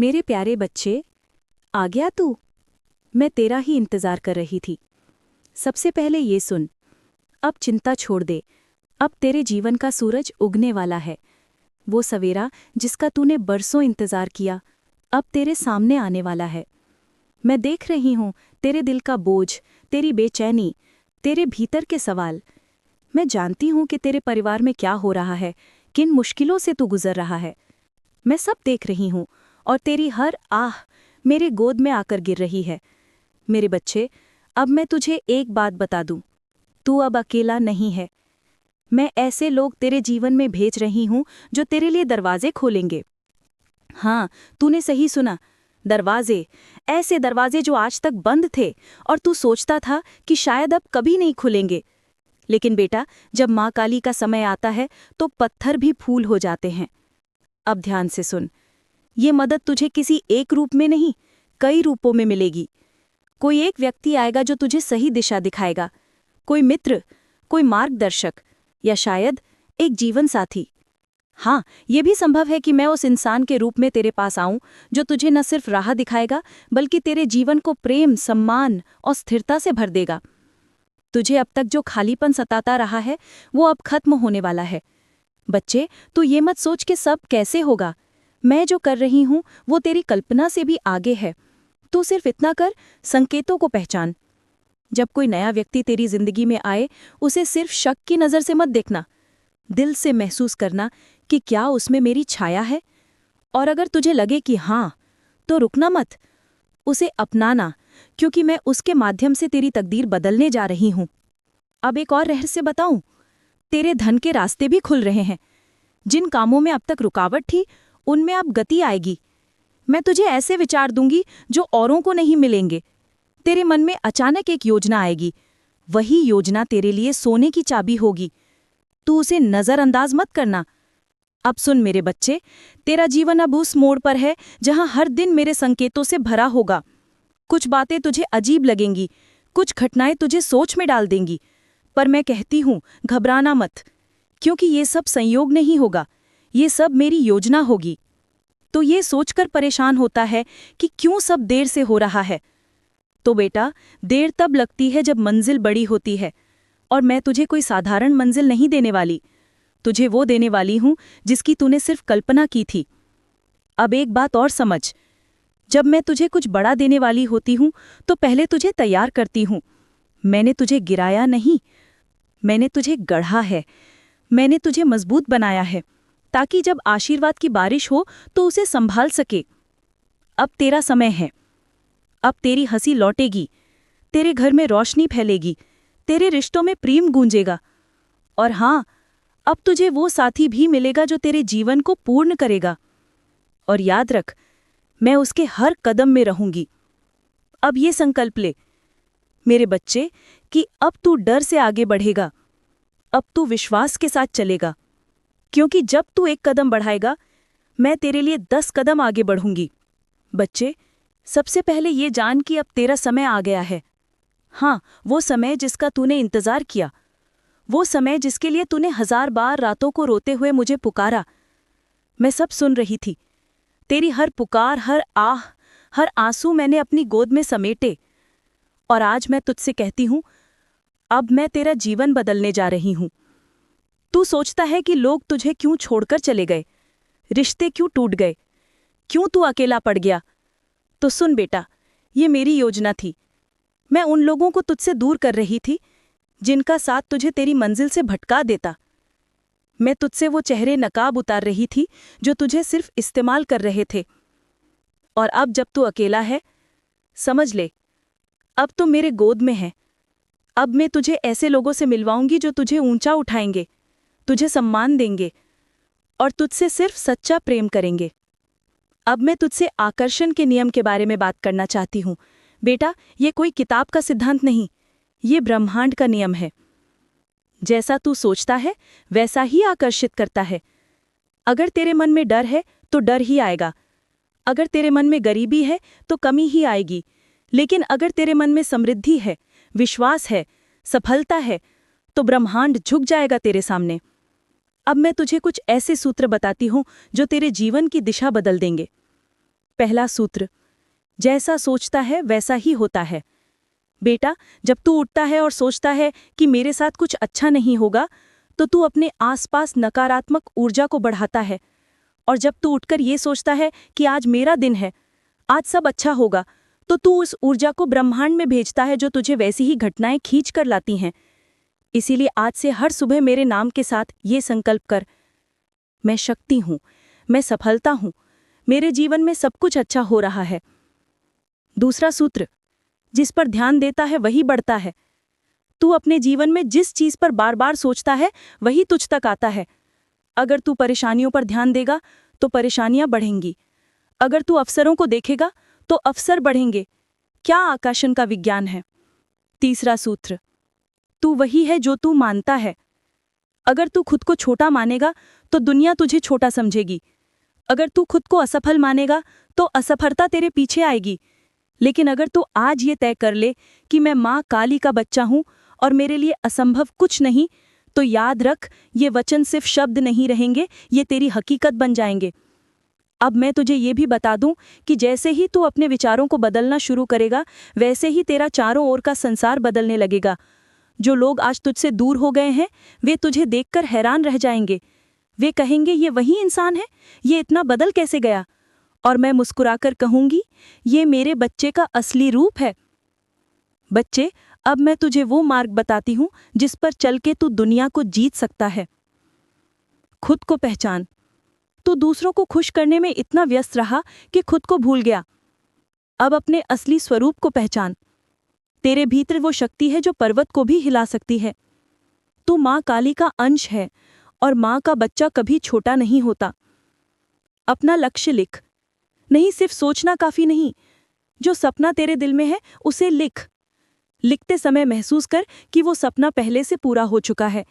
मेरे प्यारे बच्चे, आ गया तू? मैं तेरा ही इंतजार कर रही थी। सबसे पहले ये सुन, अब चिंता छोड़ दे। अब तेरे जीवन का सूरज उगने वाला है। वो सवेरा जिसका तूने बरसों इंतजार किया, अब तेरे सामने आने वाला है। मैं देख रही हूँ तेरे दिल का बोझ, तेरी बेचैनी, तेरे भीतर के सवाल। मैं जानती हूँ कि तेरे परिवार में क्या हो रहा है, किन मुश्किलों से तू गुजर रहा है। मैं सब देख रही हूँ और तेरी हर आह मेरे गोद में आकर गिर रही है। मेरे बच्चे, अब मैं तुझे एक बात बता दूं, तू अब अकेला नहीं है। मैं ऐसे लोग तेरे जीवन में भेज रही हूं जो तेरे लिए दरवाजे खोलेंगे। हाँ, तूने सही सुना, दरवाजे। ऐसे दरवाजे जो आज तक बंद थे और तू सोचता था कि शायद अब कभी नहीं खुलेंगे। लेकिन बेटा, जब माँ काली का समय आता है तो पत्थर भी फूल हो जाते हैं। अब ध्यान से सुन, ये मदद तुझे किसी एक रूप में नहीं, कई रूपों में मिलेगी। कोई एक व्यक्ति आएगा जो तुझे सही दिशा दिखाएगा, कोई मित्र, कोई मार्गदर्शक, या शायद एक जीवन साथी। हाँ, ये भी संभव है कि मैं उस इंसान के रूप में तेरे पास आऊं जो तुझे न सिर्फ राह दिखाएगा बल्कि तेरे जीवन को प्रेम, सम्मान और स्थिरता से भर देगा। तुझे अब तक जो खालीपन सताता रहा है वो अब खत्म होने वाला है। बच्चे, तू ये मत सोच कि सब कैसे होगा। मैं जो कर रही हूं वो तेरी कल्पना से भी आगे है। तू सिर्फ इतना कर, संकेतों को पहचान। जब कोई नया व्यक्ति तेरी जिंदगी में आए, उसे सिर्फ शक की नज़र से मत देखना। दिल से महसूस करना कि क्या उसमें मेरी छाया है। और अगर तुझे लगे कि हाँ, तो रुकना मत, उसे अपनाना, क्योंकि मैं उसके माध्यम से तेरी तकदीर बदलने जा रही हूं। अब एक और रहस्य बताऊं, तेरे धन के रास्ते भी खुल रहे हैं। जिन कामों में अब तक रुकावट थी, उनमें अब गति आएगी। मैं तुझे ऐसे विचार दूंगी जो औरों को नहीं मिलेंगे। तेरे मन में अचानक एक योजना आएगी। वही योजना तेरे लिए सोने की चाबी होगी। तू उसे नजरअंदाज मत करना। अब सुन मेरे बच्चे, तेरा जीवन अब उस मोड़ पर है जहां हर दिन मेरे संकेतों से भरा होगा। कुछ बातें तुझे अजीब लगेंगी, कुछ घटनाएं तुझे सोच में डाल देंगी, पर मैं कहती हूं, घबराना मत, क्योंकि ये सब संयोग नहीं होगा, ये सब मेरी योजना होगी। तो ये सोचकर परेशान होता है कि क्यों सब देर से हो रहा है। तो बेटा, देर तब लगती है जब मंजिल बड़ी होती है, और मैं तुझे कोई साधारण मंजिल नहीं देने वाली। तुझे वो देने वाली हूं जिसकी तूने सिर्फ कल्पना की थी। अब एक बात और समझ, जब मैं तुझे कुछ बड़ा देने वाली होती हूं तो पहले तुझे तैयार करती हूं। मैंने तुझे गिराया नहीं, मैंने तुझे गढ़ा है। मैंने तुझे मजबूत बनाया है, ताकि जब आशीर्वाद की बारिश हो तो उसे संभाल सके। अब तेरा समय है। अब तेरी हंसी लौटेगी, तेरे घर में रोशनी फैलेगी, तेरे रिश्तों में प्रेम गूंजेगा। और हाँ, अब तुझे वो साथी भी मिलेगा जो तेरे जीवन को पूर्ण करेगा। और याद रख, मैं उसके हर कदम में रहूंगी। अब ये संकल्प ले मेरे बच्चे कि अब तू डर से आगे बढ़ेगा, अब तू विश्वास के साथ चलेगा, क्योंकि जब तू एक कदम बढ़ाएगा, मैं तेरे लिए 10 कदम आगे बढ़ूंगी। बच्चे, सबसे पहले ये जान कि अब तेरा समय आ गया है। हाँ, वो समय जिसका तूने इंतजार किया, वो समय जिसके लिए तूने 1000 बार रातों को रोते हुए मुझे पुकारा। मैं सब सुन रही थी। तेरी हर पुकार, हर आह, हर आंसू मैंने अपनी गोद में समेटे। और आज मैं तुझसे कहती हूं, अब मैं तेरा जीवन बदलने जा रही हूं। तू सोचता है कि लोग तुझे क्यों छोड़कर चले गए, रिश्ते क्यों टूट गए, क्यों तू अकेला पड़ गया। तो सुन बेटा, ये मेरी योजना थी। मैं उन लोगों को तुझसे दूर कर रही थी जिनका साथ तुझे तेरी मंजिल से भटका देता। मैं तुझसे वो चेहरे नकाब उतार रही थी जो तुझे सिर्फ इस्तेमाल कर रहे थे। और अब जब तू अकेला है, समझ ले, अब तू मेरे गोद में है। अब मैं तुझे ऐसे लोगों से मिलवाऊंगी जो तुझे ऊंचा उठाएंगे, तुझे सम्मान देंगे और तुझसे सिर्फ सच्चा प्रेम करेंगे। अब मैं तुझसे आकर्षण के नियम के बारे में बात करना चाहती हूँ। बेटा, ये कोई किताब का सिद्धांत नहीं, ये ब्रह्मांड का नियम है। जैसा तू सोचता है वैसा ही आकर्षित करता है। अगर तेरे मन में डर है तो डर ही आएगा। अगर तेरे मन में गरीबी है तो कमी ही आएगी। लेकिन अगर तेरे मन में समृद्धि है, विश्वास है, सफलता है, तो ब्रह्मांड झुक जाएगा तेरे सामने। अब मैं तुझे कुछ ऐसे सूत्र बताती हूँ जो तेरे जीवन की दिशा बदल देंगे। पहला सूत्र, जैसा सोचता है वैसा ही होता है। बेटा, जब तू उठता है और सोचता है कि मेरे साथ कुछ अच्छा नहीं होगा, तो तू अपने आसपास नकारात्मक ऊर्जा को बढ़ाता है। और जब तू उठकर ये सोचता है कि आज मेरा दिन है, आज सब अच्छा होगा, तो तू उस ऊर्जा को ब्रह्मांड में भेजता है, जो तुझे वैसी ही घटनाएं खींच कर लाती हैं। इसीलिए आज से हर सुबह मेरे नाम के साथ ये संकल्प कर, मैं शक्ति हूँ, मैं सफलता हूँ, मेरे जीवन में सब कुछ अच्छा हो रहा है। दूसरा सूत्र, जिस पर ध्यान देता है वही बढ़ता है। तू अपने जीवन में जिस चीज पर बार बार सोचता है वही तुझ तक आता है। अगर तू परेशानियों पर ध्यान देगा तो परेशानियां बढ़ेंगी। अगर तू अवसरों को देखेगा तो अवसर बढ़ेंगे। क्या आकर्षण का विज्ञान है। तीसरा सूत्र, तू वही है जो तू मानता है। अगर तू खुद को छोटा मानेगा तो दुनिया तुझे छोटा समझेगी। अगर तू खुद को असफल मानेगा तो असफलता तेरे पीछे आएगी। लेकिन अगर तू आज ये तय कर ले कि मैं माँ काली का बच्चा हूँ और मेरे लिए असंभव कुछ नहीं, तो याद रख, ये वचन सिर्फ शब्द नहीं रहेंगे, ये तेरी हकीकत बन जाएंगे। अब मैं तुझे ये भी बता दूं कि जैसे ही तू अपने विचारों को बदलना शुरू करेगा, वैसे ही तेरा चारों ओर का संसार बदलने लगेगा। जो लोग आज तुझसे दूर हो गए हैं, वे तुझे देखकर हैरान रह जाएंगे। वे कहेंगे, ये वही इंसान है, ये इतना बदल कैसे गया? और मैं मुस्कुराकर कहूंगी, ये मेरे बच्चे का असली रूप है। बच्चे, अब मैं तुझे वो मार्ग बताती हूँ जिस पर चल के तू दुनिया को जीत सकता है। खुद को पहचान। तू दूसरों को खुश करने में इतना व्यस्त रहा कि खुद को भूल गया। अब अपने असली स्वरूप को पहचान। तेरे भीतर वो शक्ति है जो पर्वत को भी हिला सकती है। तू माँ काली का अंश है और माँ का बच्चा कभी छोटा नहीं होता। अपना लक्ष्य लिख। नहीं, सिर्फ सोचना काफी नहीं, जो सपना तेरे दिल में है उसे लिख। लिखते समय महसूस कर कि वो सपना पहले से पूरा हो चुका है।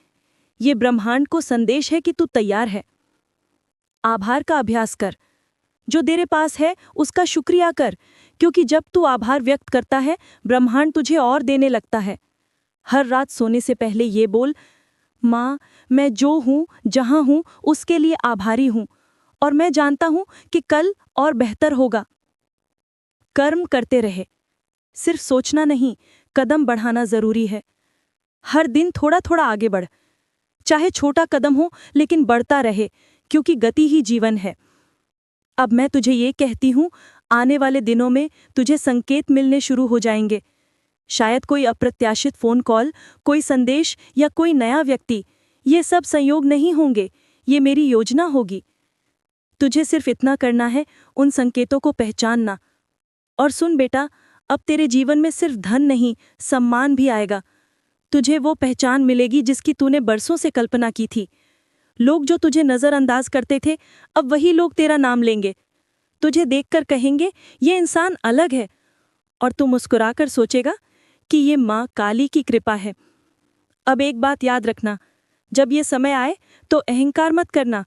ये ब्रह्मांड को संदेश है कि तू तैयार है। आभार का अभ्यास कर। जो तेरे पास है उसका शुक्रिया कर, क्योंकि जब तू आभार व्यक्त करता है, ब्रह्मांड तुझे और देने लगता है। हर रात सोने से पहले ये बोल, माँ, मैं जो हूँ, जहाँ हूँ, उसके लिए आभारी हूँ और मैं जानता हूँ कि कल और बेहतर होगा। कर्म करते रहे, सिर्फ सोचना नहीं, कदम बढ़ाना जरूरी है। हर दिन थोड़ा थोड़ा आगे बढ़, चाहे छोटा कदम हो, लेकिन बढ़ता रहे, क्योंकि गति ही जीवन है। अब मैं तुझे ये कहती हूँ, आने वाले दिनों में तुझे संकेत मिलने शुरू हो जाएंगे। शायद कोई अप्रत्याशित फोन कॉल, कोई संदेश या कोई नया व्यक्ति। ये सब संयोग नहीं होंगे, ये मेरी योजना होगी। तुझे सिर्फ इतना करना है, उन संकेतों को पहचानना। और सुन बेटा, अब तेरे जीवन में सिर्फ धन नहीं, सम्मान भी आएगा। तुझे वो पहचान मिलेगी जिसकी तूने बरसों से कल्पना की थी। लोग जो तुझे नजरअंदाज करते थे, अब वही लोग तेरा नाम लेंगे। तुझे देखकर कहेंगे, ये इंसान अलग है, और तू मुस्कुराकर सोचेगा कि ये माँ काली की कृपा है। अब एक बात याद रखना, जब ये समय आए तो अहंकार मत करना,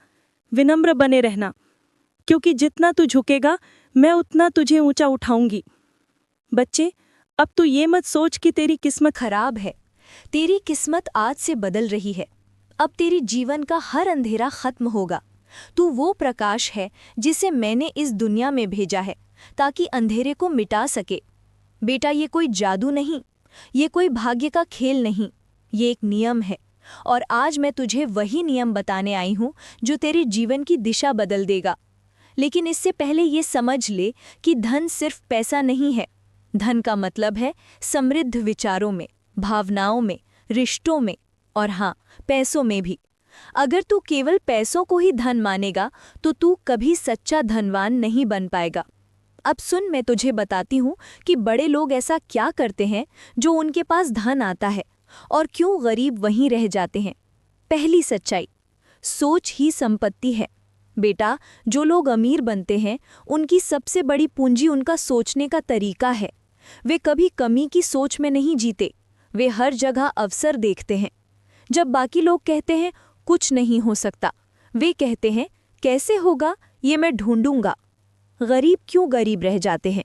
विनम्र बने रहना, क्योंकि जितना तू झुकेगा, मैं उतना तुझे ऊंचा उठाऊंगी। बच्चे, अब तू ये मत सोच कि तेरी किस्मत खराब है। तेरी किस्मत आज से बदल रही है। अब तेरी जीवन का हर अंधेरा खत्म होगा। तू वो प्रकाश है जिसे मैंने इस दुनिया में भेजा है, ताकि अंधेरे को मिटा सके। बेटा, ये कोई जादू नहीं, ये कोई भाग्य का खेल नहीं, ये एक नियम है। और आज मैं तुझे वही नियम बताने आई हूँ जो तेरे जीवन की दिशा बदल देगा। लेकिन इससे पहले ये समझ ले कि धन सिर्फ पैसा नहीं है। धन का मतलब है समृद्ध विचारों में, भावनाओं में, रिश्तों में, और हाँ, पैसों में भी। अगर तू केवल पैसों को ही धन मानेगा तो तू कभी सच्चा धनवान नहीं बन पाएगा। अब सुन, मैं तुझे बताती हूँ कि बड़े लोग ऐसा क्या करते हैं जो उनके पास धन आता है, और क्यों गरीब वहीं रह जाते हैं। पहली सच्चाई, सोच ही संपत्ति है। बेटा, जो लोग अमीर बनते हैं, उनकी सबसे बड़ी पूंजी उनका सोचने का तरीका है। वे कभी कमी की सोच में नहीं जीते, वे हर जगह अवसर देखते हैं। जब बाकी लोग कहते हैं कुछ नहीं हो सकता, वे कहते हैं कैसे होगा, ये मैं ढूंढूंगा। गरीब क्यों गरीब रह जाते हैं?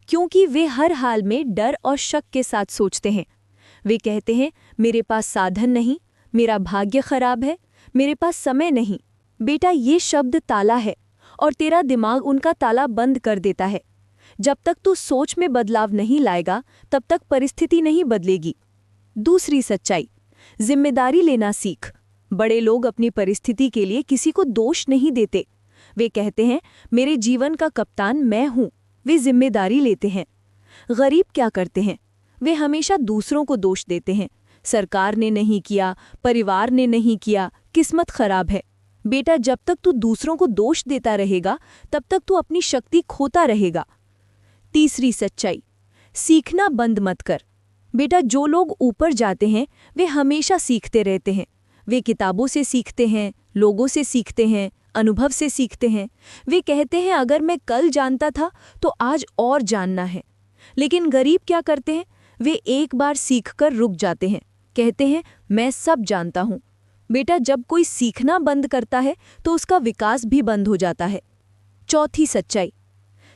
क्योंकि वे हर हाल में डर और शक के साथ सोचते हैं। वे कहते हैं मेरे पास साधन नहीं, मेरा भाग्य खराब है, मेरे पास समय नहीं। बेटा, ये शब्द ताला है, और तेरा दिमाग उनका ताला बंद कर देता है। जब तक तू सोच में बदलाव नहीं लाएगा तब तक परिस्थिति नहीं बदलेगी। दूसरी सच्चाई, जिम्मेदारी लेना सीख। बड़े लोग अपनी परिस्थिति के लिए किसी को दोष नहीं देते। वे कहते हैं मेरे जीवन का कप्तान मैं हूं। वे जिम्मेदारी लेते हैं। गरीब क्या करते हैं? वे हमेशा दूसरों को दोष देते हैं। सरकार ने नहीं किया, परिवार ने नहीं किया, किस्मत खराब है। बेटा, जब तक तू दूसरों को दोष देता रहेगा तब तक तू अपनी शक्ति खोता रहेगा। तीसरी सच्चाई, सीखना बंद मत कर। बेटा, जो लोग ऊपर जाते हैं वे हमेशा सीखते रहते हैं। वे किताबों से सीखते हैं, लोगों से सीखते हैं, अनुभव से सीखते हैं। वे कहते हैं अगर मैं कल जानता था तो आज और जानना है। लेकिन गरीब क्या करते हैं? वे एक बार सीखकर रुक जाते हैं, कहते हैं मैं सब जानता हूं। बेटा, जब कोई सीखना बंद करता है तो उसका विकास भी बंद हो जाता है। चौथी सच्चाई,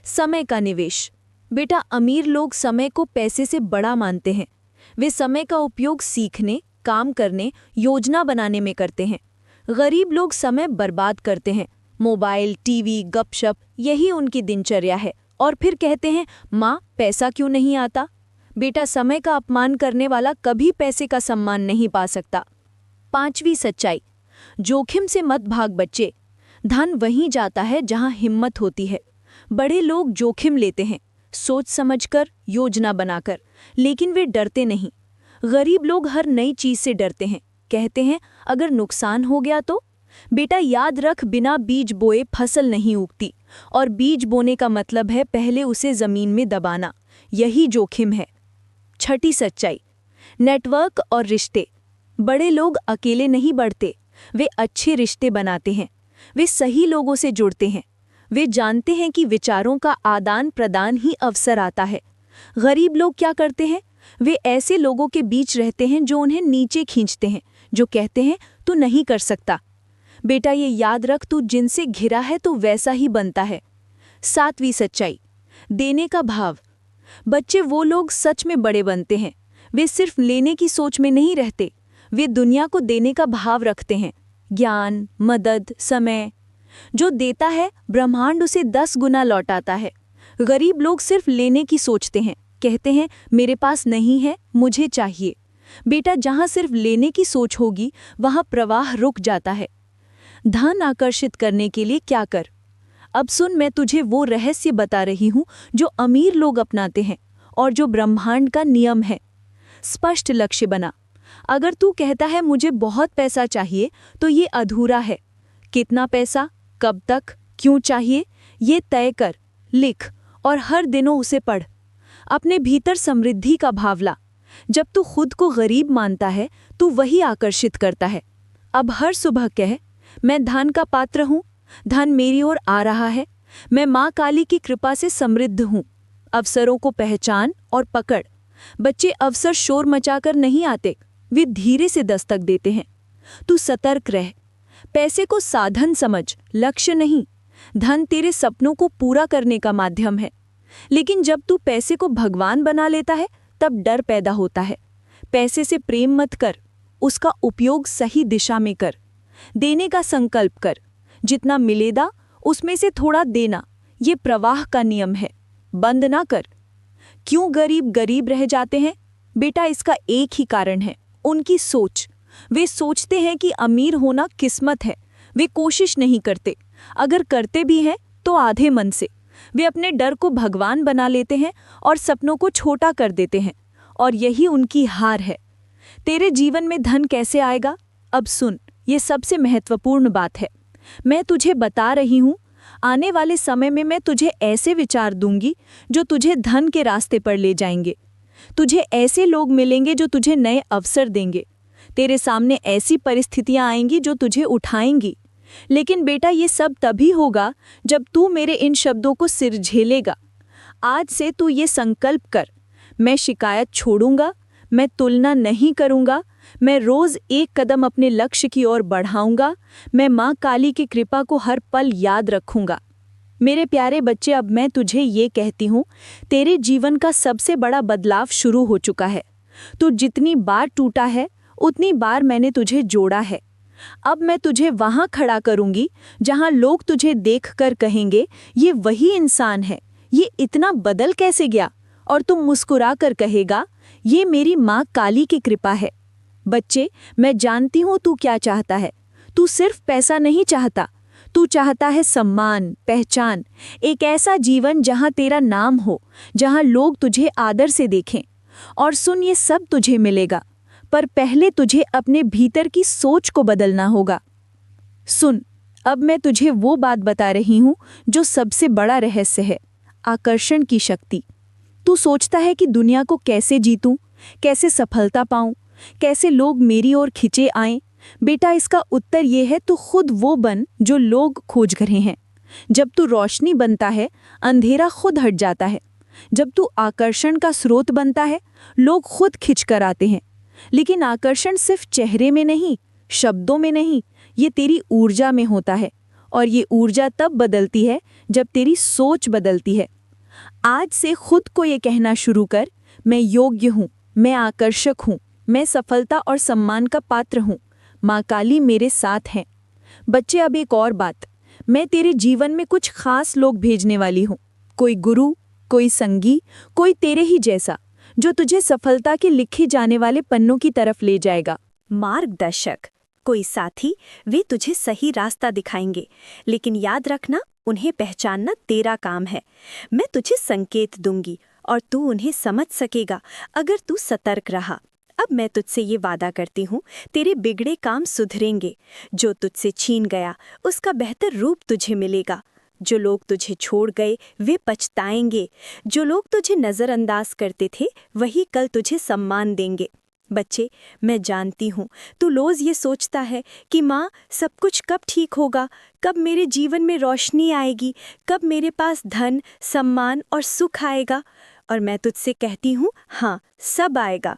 समय का निवेश। बेटा, अमीर लोग समय को पैसे से बड़ा मानते हैं। वे समय का उपयोग सीखने, काम करने, योजना बनाने में करते हैं। गरीब लोग समय बर्बाद करते हैं। मोबाइल, टीवी, गपशप, यही उनकी दिनचर्या है। और फिर कहते हैं माँ, पैसा क्यों नहीं आता? बेटा, समय का अपमान करने वाला कभी पैसे का सम्मान नहीं पा सकता। पांचवी सच्चाई, जोखिम से मत भाग बच्चे। धन वहीं जाता है जहां हिम्मत होती है। बड़े लोग जोखिम लेते हैं, सोच समझकर, योजना बनाकर, लेकिन वे डरते नहीं। गरीब लोग हर नई चीज से डरते हैं, कहते हैं अगर नुकसान हो गया तो? बेटा, याद रख, बिना बीज बोए फसल नहीं उगती, और बीज बोने का मतलब है पहले उसे जमीन में दबाना। यही जोखिम है। छठी सच्चाई, नेटवर्क और रिश्ते। बड़े लोग अकेले नहीं बढ़ते, वे अच्छे रिश्ते बनाते हैं। वे सही लोगों से जुड़ते हैं। वे जानते हैं कि विचारों का आदान प्रदान ही अवसर आता है। गरीब लोग क्या करते हैं? वे ऐसे लोगों के बीच रहते हैं जो उन्हें नीचे खींचते हैं, जो कहते हैं तू नहीं कर सकता। बेटा, ये याद रख, तू जिनसे घिरा है तो वैसा ही बनता है। सातवीं सच्चाई, देने का भाव। बच्चे वो लोग सच में बड़े बनते हैं। वे सिर्फ लेने की सोच में नहीं रहते, वे दुनिया को देने का भाव रखते हैं। ज्ञान, मदद, समय। जो देता है ब्रह्मांड उसे 10 गुना लौटाता है। गरीब लोग सिर्फ लेने की सोचते हैं, कहते हैं मेरे पास नहीं है, मुझे चाहिए। बेटा, जहां सिर्फ लेने की सोच होगी वहां प्रवाह रुक जाता है। धन आकर्षित करने के लिए क्या कर? अब सुन, मैं तुझे वो रहस्य बता रही हूं जो अमीर लोग अपनाते हैं और जो ब्रह्मांड का नियम है। स्पष्ट लक्ष्य बना। अगर तू कहता है मुझे बहुत पैसा चाहिए तो ये अधूरा है। कितना पैसा, कब तक, क्यों चाहिए, ये तय कर, लिख और हर दिनों उसे पढ़। अपने भीतर समृद्धि का भाव ला। जब तू खुद को गरीब मानता है तू वही आकर्षित करता है। अब हर सुबह कह, मैं धन का पात्र हूँ, धन मेरी ओर आ रहा है। मैं माँ काली की कृपा से समृद्ध हूँ। अवसरों को पहचान और पकड़। बच्चे, अवसर शोर मचाकर नहीं आते, वे धीरे से दस्तक देते हैं। तू सतर्क रह। पैसे को साधन समझ, लक्ष्य नहीं। धन तेरे सपनों को पूरा करने का माध्यम है। लेकिन जब तू पैसे को भगवान बना लेता है तब डर पैदा होता है। पैसे से प्रेम मत कर, उसका उपयोग सही दिशा में कर। देने का संकल्प कर। जितना मिलेगा उसमें से थोड़ा देना, ये प्रवाह का नियम है। बंद ना कर। क्यों गरीब गरीब रह जाते हैं? बेटा, इसका एक ही कारण है, उनकी सोच। वे सोचते हैं कि अमीर होना किस्मत है। वे कोशिश नहीं करते, अगर करते भी हैं तो आधे मन से। वे अपने डर को भगवान बना लेते हैं और सपनों को छोटा कर देते हैं, और यही उनकी हार है। तेरे जीवन में धन कैसे आएगा? अब सुन, ये सबसे महत्वपूर्ण बात है। मैं तुझे बता रही हूँ, आने वाले समय में मैं तुझे ऐसे विचार दूंगी जो तुझे धन के रास्ते पर ले जाएंगे। तुझे ऐसे लोग मिलेंगे जो तुझे नए अवसर देंगे। तेरे सामने ऐसी परिस्थितियां आएंगी जो तुझे उठाएंगी। लेकिन बेटा, ये सब तभी होगा जब तू मेरे इन शब्दों को सिर झेलेगा। आज से तू ये संकल्प कर, मैं शिकायत छोड़ूंगा, मैं तुलना नहीं करूंगा, मैं रोज एक कदम अपने लक्ष्य की ओर बढ़ाऊंगा, मैं माँ काली की कृपा को हर पल याद रखूंगा। मेरे प्यारे बच्चे, अब मैं तुझे ये कहती हूँ, तेरे जीवन का सबसे बड़ा बदलाव शुरू हो चुका है। तू जितनी बार टूटा है उतनी बार मैंने तुझे जोड़ा है। अब मैं तुझे वहां खड़ा करूंगी जहां लोग तुझे देखकर कहेंगे, ये वही इंसान है, ये इतना बदल कैसे गया? और तुम मुस्कुरा कर कहेगा, ये मेरी माँ काली की कृपा है। बच्चे, मैं जानती हूँ तू क्या चाहता है। तू सिर्फ पैसा नहीं चाहता, तू चाहता है सम्मान, पहचान, एक ऐसा जीवन जहां तेरा नाम हो, जहां लोग तुझे आदर से देखें। और सुन, ये सब तुझे मिलेगा, पर पहले तुझे अपने भीतर की सोच को बदलना होगा। सुन, अब मैं तुझे वो बात बता रही हूं जो सबसे बड़ा रहस्य है, आकर्षण की शक्ति। तू सोचता है कि दुनिया को कैसे जीतूं, कैसे सफलता पाऊं, कैसे लोग मेरी ओर खिंचे आएं। बेटा, इसका उत्तर ये है, तू खुद वो बन जो लोग खोज रहे हैं। जब तू रोशनी बनता है, अंधेरा खुद हट जाता है। जब तू आकर्षण का स्रोत बनता है, लोग खुद खिंच कर आते हैं। लेकिन आकर्षण सिर्फ चेहरे में नहीं, शब्दों में नहीं, ये तेरी ऊर्जा में होता है। और ये ऊर्जा तब बदलती है जब तेरी सोच बदलती है। आज से खुद को ये कहना शुरू कर, मैं योग्य हूँ, मैं आकर्षक हूँ, मैं सफलता और सम्मान का पात्र हूँ, माँ काली मेरे साथ हैं। बच्चे, अब एक और बात, मैं तेरे जीवन में कुछ खास लोग भेजने वाली हूँ। कोई गुरु, कोई संगी, कोई तेरे ही जैसा, जो तुझे सफलता के लिखे जाने वाले पन्नों की तरफ ले जाएगा। मार्गदर्शक, कोई साथी, वे तुझे सही रास्ता दिखाएंगे, लेकिन याद रखना, उन्हें पहचानना तेरा काम है। मैं तुझे संकेत दूंगी और तू उन्हें समझ सकेगा अगर तू सतर्क रहा। अब मैं तुझसे ये वादा करती हूँ, तेरे बिगड़े काम सुधरेंगे। जो तुझसे छीन गया उसका बेहतर रूप तुझे मिलेगा। जो लोग तुझे छोड़ गए वे पछताएंगे। जो लोग तुझे नज़रअंदाज करते थे वही कल तुझे सम्मान देंगे। बच्चे, मैं जानती हूँ तू रोज़ ये सोचता है कि माँ, सब कुछ कब ठीक होगा, कब मेरे जीवन में रोशनी आएगी, कब मेरे पास धन, सम्मान और सुख आएगा। और मैं तुझसे कहती हूँ, हाँ, सब आएगा।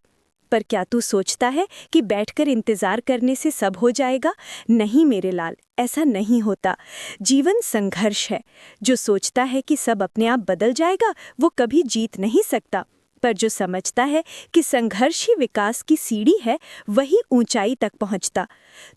पर क्या तू सोचता है कि बैठकर इंतज़ार करने से सब हो जाएगा? नहीं मेरे लाल, ऐसा नहीं होता। जीवन संघर्ष है। जो सोचता है कि सब अपने आप बदल जाएगा वो कभी जीत नहीं सकता। पर जो समझता है कि संघर्ष ही विकास की सीढ़ी है, वही ऊंचाई तक पहुंचता।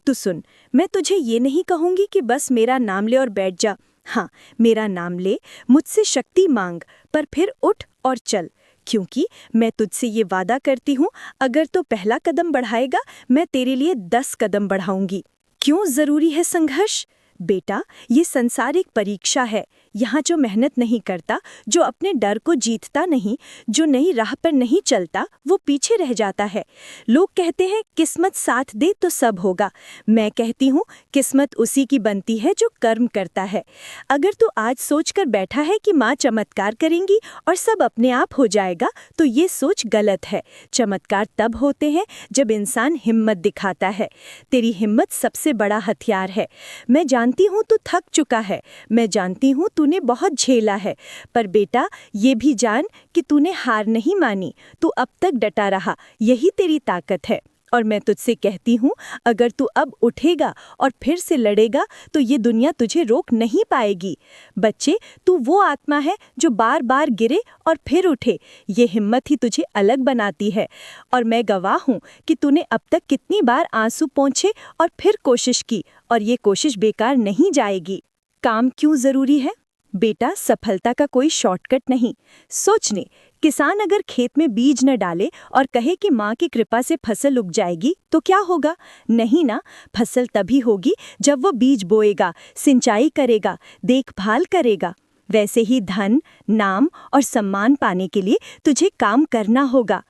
तू सुन, मैं तुझे ये नहीं कहूँगी कि बस मेरा नाम ले और बैठ जा। हाँ, मेरा नाम ले, मुझसे शक्ति मांग, पर फिर उठ और चल। क्योंकि मैं तुझसे ये वादा करती हूँ, अगर तो पहला कदम बढ़ाएगा, मैं तेरे लिए 10 कदम बढ़ाऊंगी। क्यों जरूरी है संघर्ष? बेटा, ये संसार एक परीक्षा है। यहाँ जो मेहनत नहीं करता, जो अपने डर को जीतता नहीं, जो नई राह पर नहीं चलता, वो पीछे रह जाता है। लोग कहते हैं किस्मत साथ दे तो सब होगा। मैं कहती हूँ, किस्मत उसी की बनती है जो कर्म करता है। अगर तू आज सोचकर बैठा है कि माँ चमत्कार करेंगी और सब अपने आप हो जाएगा, तो ये सोच गलत है। चमत्कार तब होते हैं जब इंसान हिम्मत दिखाता है। तेरी हिम्मत सबसे बड़ा हथियार है। मैं जानती हूँ तू थक चुका है, मैं जानती हूँ तूने बहुत झेला है, पर बेटा, ये भी जान कि तूने हार नहीं मानी। तू अब तक डटा रहा, यही तेरी ताकत है। और मैं तुझसे कहती हूँ, अगर तू अब उठेगा और फिर से लड़ेगा तो ये दुनिया तुझे रोक नहीं पाएगी। बच्चे, तू वो आत्मा है जो बार बार गिरे और फिर उठे। ये हिम्मत ही तुझे अलग बनाती है। और मैं गवाह हूँ कि तूने अब तक कितनी बार आंसू पोंछे और फिर कोशिश की, और ये कोशिश बेकार नहीं जाएगी। काम क्यों ज़रूरी है? बेटा, सफलता का कोई शॉर्टकट नहीं। सोचने, किसान अगर खेत में बीज न डाले और कहे कि माँ की कृपा से फसल उग जाएगी, तो क्या होगा? नहीं ना। फसल तभी होगी जब वो बीज बोएगा, सिंचाई करेगा, देखभाल करेगा। वैसे ही धन, नाम और सम्मान पाने के लिए तुझे काम करना होगा।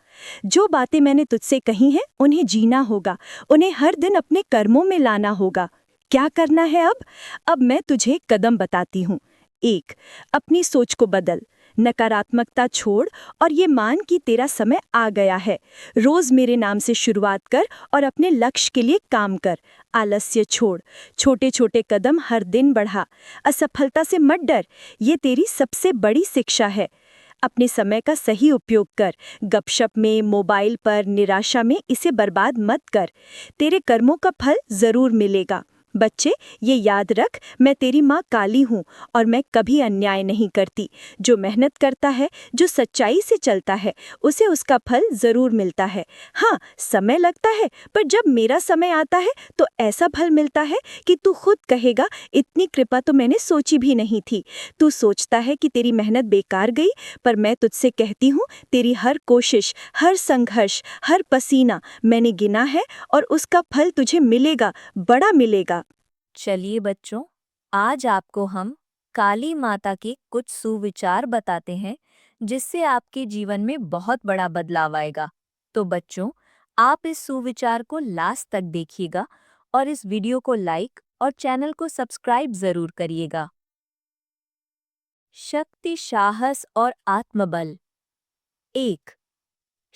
जो बातें मैंने तुझसे कही हैं, उन्हें जीना होगा, उन्हें हर दिन अपने कर्मों में लाना होगा। क्या करना है अब? अब मैं तुझे कदम बताती हूँ। 1. अपनी सोच को बदल, नकारात्मकता छोड़ और ये मान कि तेरा समय आ गया है। रोज मेरे नाम से शुरुआत कर और अपने लक्ष्य के लिए काम कर। आलस्य छोड़, छोटे छोटे कदम हर दिन बढ़ा। असफलता से मत डर, ये तेरी सबसे बड़ी शिक्षा है। अपने समय का सही उपयोग कर, गपशप में, मोबाइल पर, निराशा में इसे बर्बाद मत कर। तेरे कर्मों का फल जरूर मिलेगा। बच्चे, ये याद रख, मैं तेरी माँ काली हूँ और मैं कभी अन्याय नहीं करती। जो मेहनत करता है, जो सच्चाई से चलता है, उसे उसका फल जरूर मिलता है। हाँ, समय लगता है, पर जब मेरा समय आता है तो ऐसा फल मिलता है कि तू खुद कहेगा, इतनी कृपा तो मैंने सोची भी नहीं थी। तू सोचता है कि तेरी मेहनत बेकार गई, पर मैं तुझसे कहती हूँ, तेरी हर कोशिश, हर संघर्ष, हर पसीना मैंने गिना है और उसका फल तुझे मिलेगा, बड़ा मिलेगा। चलिए बच्चों, आज आपको हम काली माता के कुछ सुविचार बताते हैं जिससे आपके जीवन में बहुत बड़ा बदलाव आएगा। तो बच्चों, आप इस सुविचार को लास्ट तक देखिएगा और इस वीडियो को लाइक और चैनल को सब्सक्राइब जरूर करिएगा। शक्ति, साहस और आत्मबल। 1.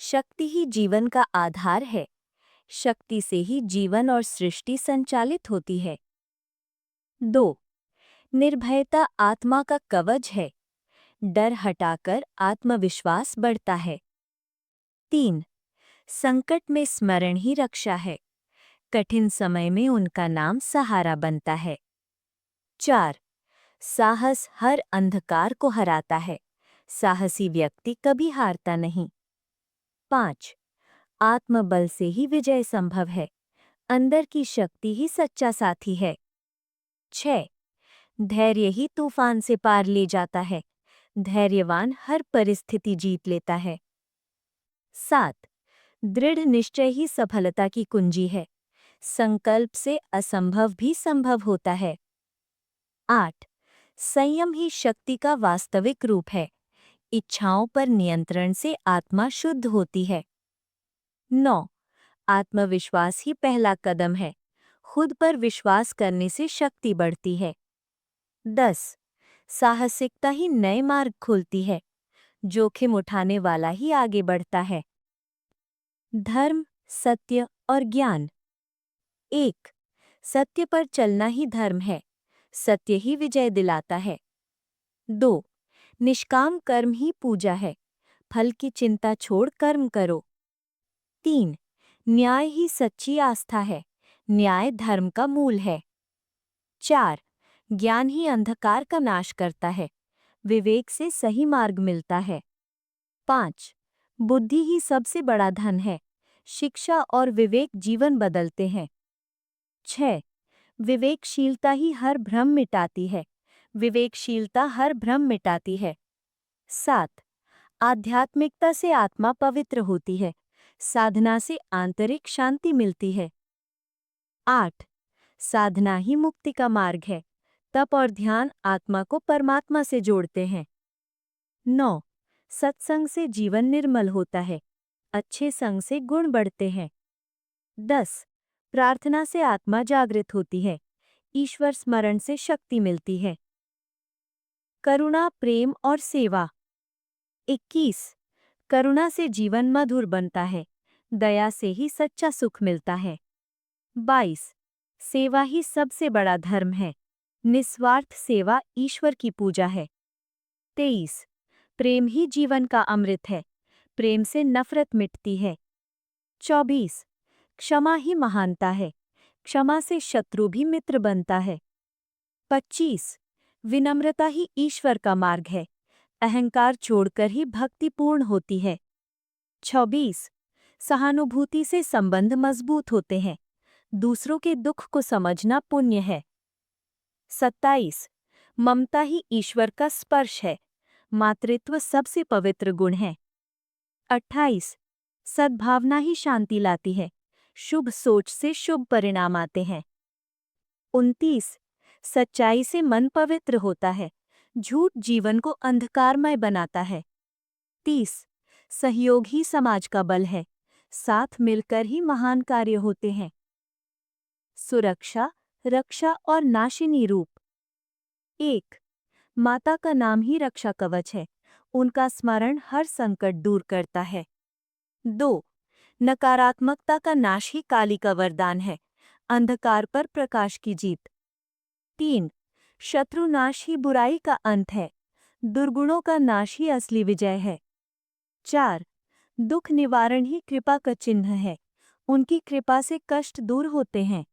शक्ति ही जीवन का आधार है। शक्ति से ही जीवन और सृष्टि संचालित होती है। 2. निर्भयता आत्मा का कवच है। डर हटाकर आत्मविश्वास बढ़ता है। 3. संकट में स्मरण ही रक्षा है। कठिन समय में उनका नाम सहारा बनता है। 4. साहस हर अंधकार को हराता है। साहसी व्यक्ति कभी हारता नहीं। 5. आत्मबल से ही विजय संभव है। अंदर की शक्ति ही सच्चा साथी है। 6. धैर्य ही तूफान से पार ले जाता है। धैर्यवान हर परिस्थिति जीत लेता है। 7. दृढ़ निश्चय ही सफलता की कुंजी है। संकल्प से असंभव भी संभव होता है। 8. संयम ही शक्ति का वास्तविक रूप है। इच्छाओं पर नियंत्रण से आत्मा शुद्ध होती है। 9. आत्मविश्वास ही पहला कदम है। खुद पर विश्वास करने से शक्ति बढ़ती है। 10. साहसिकता ही नए मार्ग खोलती है। जोखिम उठाने वाला ही आगे बढ़ता है। धर्म, सत्य और ज्ञान। 1. सत्य पर चलना ही धर्म है। सत्य ही विजय दिलाता है। 2. निष्काम कर्म ही पूजा है। फल की चिंता छोड़ कर्म करो। 3. न्याय ही सच्ची आस्था है। न्याय धर्म का मूल है। 4. ज्ञान ही अंधकार का नाश करता है। विवेक से सही मार्ग मिलता है। 5. बुद्धि ही सबसे बड़ा धन है। शिक्षा और विवेक जीवन बदलते हैं। 6. विवेकशीलता ही हर भ्रम मिटाती है। विवेकशीलता हर भ्रम मिटाती है। 7. आध्यात्मिकता से आत्मा पवित्र होती है। साधना से आंतरिक शांति मिलती है। 8. साधना ही मुक्ति का मार्ग है। तप और ध्यान आत्मा को परमात्मा से जोड़ते हैं। 9. सत्संग से जीवन निर्मल होता है। अच्छे संग से गुण बढ़ते हैं। 10. प्रार्थना से आत्मा जागृत होती है। ईश्वर स्मरण से शक्ति मिलती है। करुणा, प्रेम और सेवा। 21. करुणा से जीवन मधुर बनता है। दया से ही सच्चा सुख मिलता है। 22. सेवा ही सबसे बड़ा धर्म है। निस्वार्थ सेवा ईश्वर की पूजा है। 23. प्रेम ही जीवन का अमृत है। प्रेम से नफरत मिटती है। 24. क्षमा ही महानता है। क्षमा से शत्रु भी मित्र बनता है। 25. विनम्रता ही ईश्वर का मार्ग है। अहंकार छोड़कर ही भक्ति पूर्ण होती है। 26. सहानुभूति से संबंध मजबूत होते हैं। दूसरों के दुख को समझना पुण्य है। 27. ममता ही ईश्वर का स्पर्श है। मातृत्व सबसे पवित्र गुण है। 28. सद्भावना ही शांति लाती है। शुभ सोच से शुभ परिणाम आते हैं। 29. सच्चाई से मन पवित्र होता है। झूठ जीवन को अंधकारमय बनाता है। 30. सहयोग ही समाज का बल है। साथ मिलकर ही महान कार्य होते हैं। सुरक्षा, रक्षा और नाशिनी रूप। 1. माता का नाम ही रक्षा कवच है। उनका स्मरण हर संकट दूर करता है। 2. नकारात्मकता का नाश ही काली का वरदान है। अंधकार पर प्रकाश की जीत। 3. शत्रुनाश ही बुराई का अंत है। दुर्गुणों का नाश ही असली विजय है। 4. दुख निवारण ही कृपा का चिन्ह है। उनकी कृपा से कष्ट दूर होते हैं।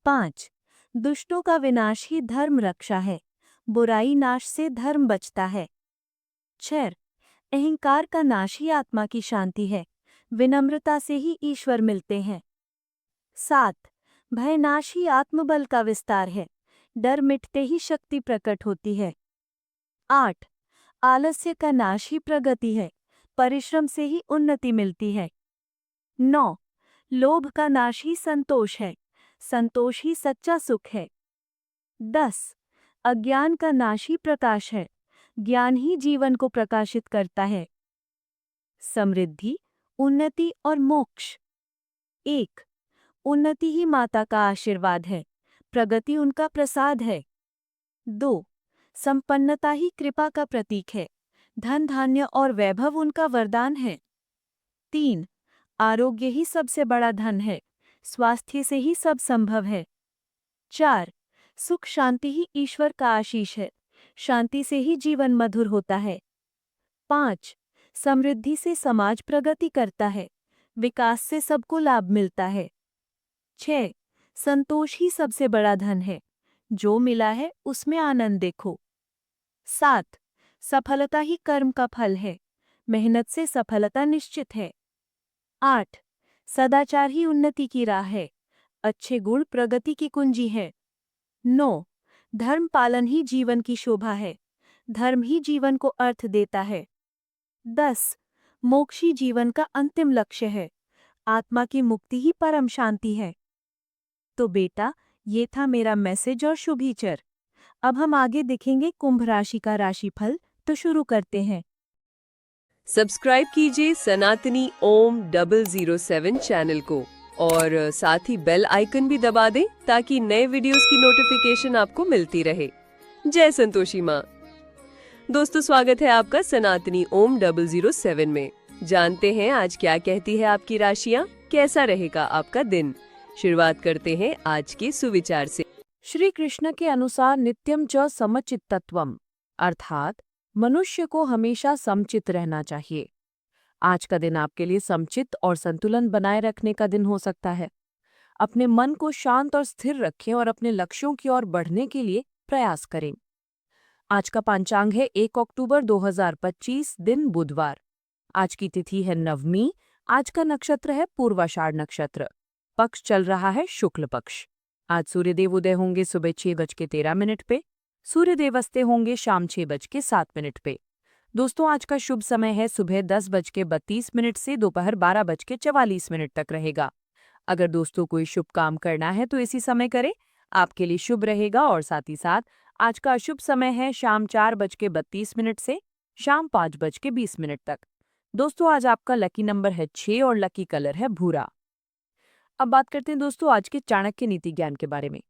5. दुष्टों का विनाश ही धर्म रक्षा है, बुराई नाश से धर्म बचता है। 6. अहंकार का नाश ही आत्मा की शांति है, विनम्रता से ही ईश्वर मिलते हैं। 7. भय नाश ही आत्मबल का विस्तार है, डर मिटते ही शक्ति प्रकट होती है। 8. आलस्य का नाश ही प्रगति है, परिश्रम से ही उन्नति मिलती है। 9. लोभ का नाश ही संतोष है, संतोष ही सच्चा सुख है। 10. अज्ञान का नाश ही प्रकाश है, ज्ञान ही जीवन को प्रकाशित करता है। समृद्धि, उन्नति और मोक्ष। 1. उन्नति ही माता का आशीर्वाद है, प्रगति उनका प्रसाद है। 2. संपन्नता ही कृपा का प्रतीक है, धन धान्य और वैभव उनका वरदान है। 3. आरोग्य ही सबसे बड़ा धन है, स्वास्थ्य से ही सब संभव है। 4. सुख शांति ही ईश्वर का आशीष है, शांति से ही जीवन मधुर होता है। 5. समृद्धि से समाज प्रगति करता है, विकास से सबको लाभ मिलता है। 6. संतोष ही सबसे बड़ा धन है, जो मिला है उसमें आनंद देखो। 7. सफलता ही कर्म का फल है, मेहनत से सफलता निश्चित है। 8. सदाचार ही उन्नति की राह है, अच्छे गुण प्रगति की कुंजी है। 9. धर्म पालन ही जीवन की शोभा है, धर्म ही जीवन को अर्थ देता है। 10. मोक्ष ही जीवन का अंतिम लक्ष्य है, आत्मा की मुक्ति ही परम शांति है। तो बेटा, ये था मेरा मैसेज और शुभीचर। अब हम आगे देखेंगे कुंभ राशि का राशिफल, तो शुरू करते हैं। सब्सक्राइब कीजिए सनातनी ओम 007 चैनल को और साथ ही बेल आइकन भी दबा दें ताकि नए वीडियोस की नोटिफिकेशन आपको मिलती रहे। जय संतोषी माँ। दोस्तों, स्वागत है आपका सनातनी ओम 007 में। जानते हैं आज क्या कहती है आपकी राशियाँ, कैसा रहेगा आपका दिन। शुरुआत करते हैं आज के सुविचार से। श्री कृष्ण के अनुसार नित्यम च समचित्तत्वम, अर्थात मनुष्य को हमेशा समचित रहना चाहिए। आज का दिन आपके लिए समचित और संतुलन बनाए रखने का दिन हो सकता है। अपने मन को शांत और स्थिर रखें और अपने लक्ष्यों की ओर बढ़ने के लिए प्रयास करें। आज का पंचांग है 1 अक्टूबर 2025, दिन बुधवार। आज की तिथि है नवमी। आज का नक्षत्र है पूर्वाषाढ़ नक्षत्र। पक्ष चल रहा है शुक्ल पक्ष। आज सूर्यदेव उदय होंगे सुबह 6:13 पे, सूर्यदेव अस्ते होंगे शाम 6:07 पे। दोस्तों, आज का शुभ समय है सुबह 10:32 से दोपहर 12:44 तक रहेगा। अगर दोस्तों कोई शुभ काम करना है तो इसी समय करें, आपके लिए शुभ रहेगा। और साथ ही साथ आज का अशुभ समय है शाम 4:32 से शाम 5:20 तक। दोस्तों, आज आपका लकी नंबर है 6 और लकी कलर है भूरा। अब बात करते हैं दोस्तों आज के चाणक्य नीति ज्ञान के बारे में।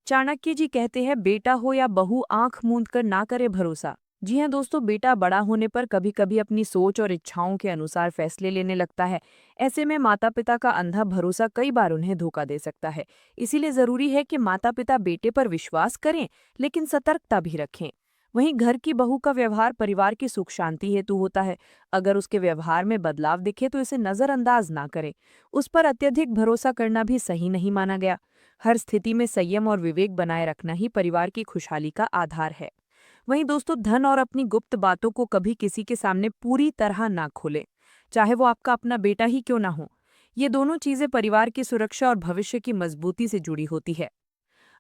चाणक्य जी कहते हैं, बेटा हो या बहू, आंख मूंद कर ना करे भरोसा। जी हाँ दोस्तों, बेटा बड़ा होने पर कभी कभी अपनी सोच और इच्छाओं के अनुसार फैसले लेने लगता है। ऐसे में माता पिता का अंधा भरोसा कई बार उन्हें धोखा दे सकता है। इसीलिए जरूरी है कि माता पिता बेटे पर विश्वास करें, लेकिन सतर्कता भी रखें। वहीं घर की बहू का व्यवहार परिवार की सुख शांति हेतु होता है। अगर उसके व्यवहार में बदलाव दिखे तो इसे नजरअंदाज ना करें। उस पर अत्यधिक भरोसा करना भी सही नहीं माना गया। हर स्थिति में संयम और विवेक बनाए रखना ही परिवार की खुशहाली का आधार है। वहीं दोस्तों, धन और अपनी गुप्त बातों को कभी किसी के सामने पूरी तरह ना खोलें, चाहे वो आपका अपना बेटा ही क्यों ना हो। ये दोनों चीजें परिवार की सुरक्षा और भविष्य की मजबूती से जुड़ी होती है।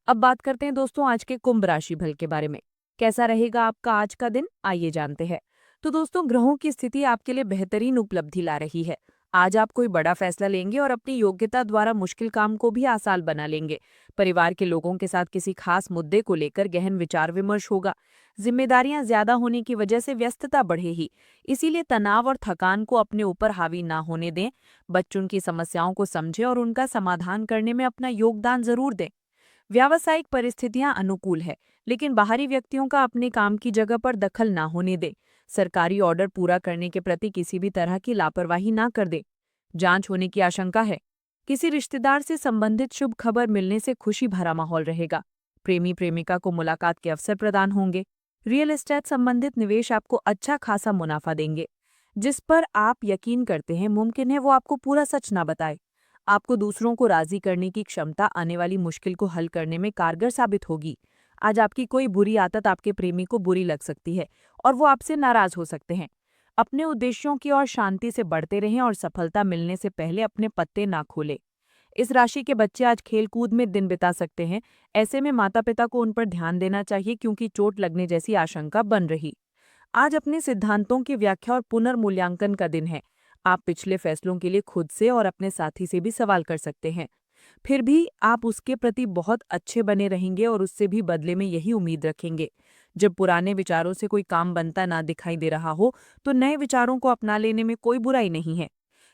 अब बात करते हैं दोस्तों आज के कुंभ राशि फल के बारे में। कैसा रहेगा आपका आज का दिन, आइए जानते हैं। तो दोस्तों, ग्रहों की स्थिति आपके लिए बेहतरीन उपलब्धि ला रही है। आज आप कोई बड़ा फैसला लेंगे और अपनी योग्यता द्वारा मुश्किल काम को भी आसान बना लेंगे। परिवार के लोगों के साथ किसी खास मुद्दे को लेकर गहन विचार विमर्श होगा। जिम्मेदारियां ज्यादा होने की वजह से व्यस्तता बढ़ेगी, इसीलिए तनाव और थकान को अपने ऊपर हावी ना होने दें। बच्चों की समस्याओं को समझें और उनका समाधान करने में अपना योगदान जरूर दें। व्यावसायिक परिस्थितियां अनुकूल है, लेकिन बाहरी व्यक्तियों का अपने काम की जगह पर दखल ना होने दें। सरकारी ऑर्डर पूरा करने के प्रति किसी भी तरह की लापरवाही ना कर दे। जांच होने की आशंका है। किसी रिश्तेदार से संबंधित शुभ खबर मिलने से खुशी भरा माहौल रहेगा। प्रेमी प्रेमिका को मुलाकात के अवसर प्रदान होंगे। रियल एस्टेट संबंधित निवेश आपको अच्छा खासा मुनाफा देंगे। जिस पर आप यकीन करते हैं, मुमकिन है वो आपको पूरा सच ना बताए। आपको दूसरों को राजी करने की क्षमता आने वाली मुश्किल को हल करने में कारगर साबित होगी। आज आपकी कोई बुरी आदत आपके प्रेमी को बुरी लग सकती है और वो आपसे नाराज हो सकते हैं। अपने उद्देश्यों की ओर शांति से बढ़ते रहें और सफलता मिलने से पहले अपने पत्ते ना खोलें। इस राशि के बच्चे आज खेलकूद में दिन बिता सकते हैं। ऐसे में माता पिता को उन पर ध्यान देना चाहिए क्योंकि चोट लगने जैसी आशंका बन रही। आज अपने सिद्धांतों की व्याख्या और पुनर्मूल्यांकन का दिन है। आप पिछले फैसलों के लिए खुद से और अपने साथी से भी सवाल कर सकते हैं। फिर भी आप उसके प्रति बहुत अच्छे बने रहेंगे और उससे भी बदले में यही उम्मीद रखेंगे। जब पुराने विचारों से कोई काम बनता ना दिखाई दे रहा हो तो नए विचारों को अपना लेने में कोई बुराई नहीं है।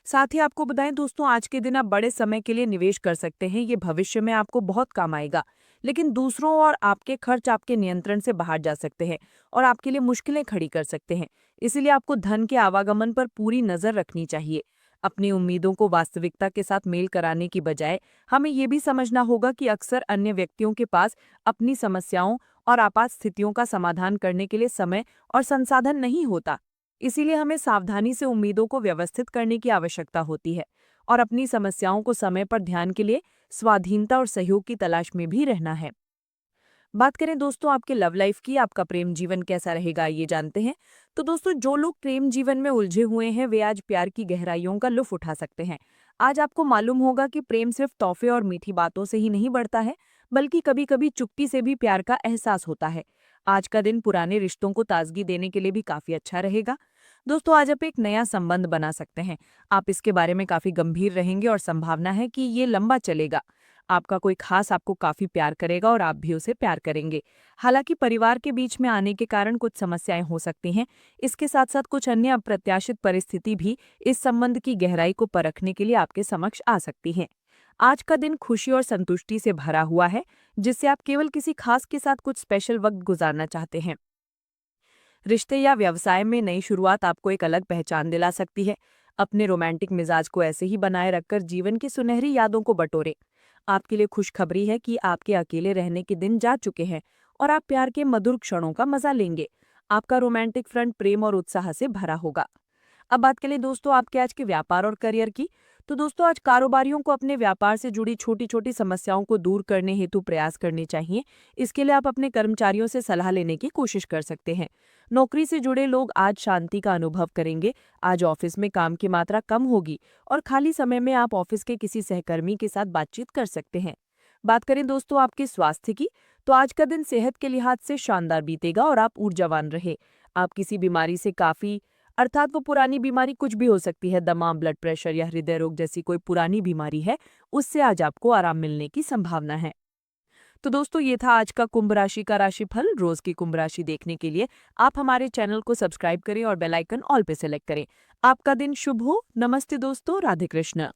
साथ ही आपको बताएं दोस्तों, आज के दिन आप बड़े समय के लिए निवेश कर सकते हैं। ये भविष्य में आपको बहुत काम आएगा। लेकिन दूसरों और आपके खर्च आपके नियंत्रण से बाहर जा सकते हैं और आपके लिए मुश्किलें खड़ी कर सकते हैं। इसीलिए आपको धन के आवागमन पर पूरी नजर रखनी चाहिए। अपनी उम्मीदों को वास्तविकता के साथ मेल कराने की बजाय हमें ये भी समझना होगा कि अक्सर अन्य व्यक्तियों के पास अपनी समस्याओं और आपात स्थितियों का समाधान करने के लिए समय और संसाधन नहीं होता। इसीलिए हमें सावधानी से उम्मीदों को व्यवस्थित करने की आवश्यकता होती है और अपनी समस्याओं को समय पर ध्यान के लिए स्वाधीनता और सहयोग की तलाश में भी रहना है। बात करें दोस्तों आपके लव लाइफ की, आपका प्रेम जीवन कैसा रहेगा ये जानते हैं। तो दोस्तों, जो लोग प्रेम जीवन में उलझे हुए हैं वे आज प्यार की गहराइयों का लुत्फ उठा सकते हैं। आज आपको मालूम होगा कि प्रेम सिर्फ तोहफे और मीठी बातों से ही नहीं बढ़ता है, बल्कि कभी कभी चुप्पी से भी प्यार का एहसास होता है। आज का दिन पुराने रिश्तों को ताजगी देने के लिए भी काफी अच्छा रहेगा। दोस्तों, आज आप एक नया संबंध बना सकते हैं। आप इसके बारे में काफी गंभीर रहेंगे और संभावना है कि ये लंबा चलेगा। आपका कोई खास आपको काफी प्यार करेगा और आप भी उसे प्यार करेंगे। हालांकि परिवार के बीच में आने के कारण कुछ समस्याएं हो सकती हैं। इसके साथ साथ कुछ अन्य अप्रत्याशित परिस्थिति भी इस संबंध की गहराई को परखने के लिए आपके समक्ष आ सकती हैं। आज का दिन खुशी और संतुष्टि से भरा हुआ है, जिससे आप केवल किसी खास के साथ कुछ स्पेशल वक्त गुजारना चाहते हैं। रिश्ते या व्यवसाय में नई शुरुआत आपको एक अलग पहचान दिला सकती है। अपने रोमांटिक मिजाज को ऐसे ही बनाए रखकर जीवन की सुनहरी यादों को बटोरें। आपके लिए खुशखबरी है कि आपके अकेले रहने के दिन जा चुके हैं और आप प्यार के मधुर क्षणों का मजा लेंगे। आपका रोमांटिक फ्रंट प्रेम और उत्साह से भरा होगा। अब बात करें दोस्तों आपके आज के व्यापार और करियर की। तो दोस्तों, आज कारोबारियों को अपने व्यापार से जुड़ी छोटी छोटी समस्याओं को दूर करने हेतु प्रयास करने चाहिए। इसके लिए आप अपने कर्मचारियों से सलाह लेने की कोशिश कर सकते हैं। नौकरी से जुड़े लोग आज शांति का अनुभव करेंगे। आज ऑफिस में काम की मात्रा कम होगी और खाली समय में आप ऑफिस के किसी सहकर्मी के साथ बातचीत कर सकते हैं। बात करें दोस्तों आपके स्वास्थ्य की, तो आज का दिन सेहत के लिहाज से शानदार बीतेगा और आप ऊर्जावान रहे। आप किसी बीमारी से काफी, अर्थात वो पुरानी बीमारी कुछ भी हो सकती है, दमा, ब्लड प्रेशर या हृदय रोग जैसी कोई पुरानी बीमारी है, उससे आज आपको आराम मिलने की संभावना है। तो दोस्तों, ये था आज का कुंभ राशि का राशिफल। रोज की कुंभ राशि देखने के लिए आप हमारे चैनल को सब्सक्राइब करें और बेल आइकन ऑल पे सेलेक्ट करें। आपका दिन शुभ हो। नमस्ते दोस्तों, राधे कृष्ण।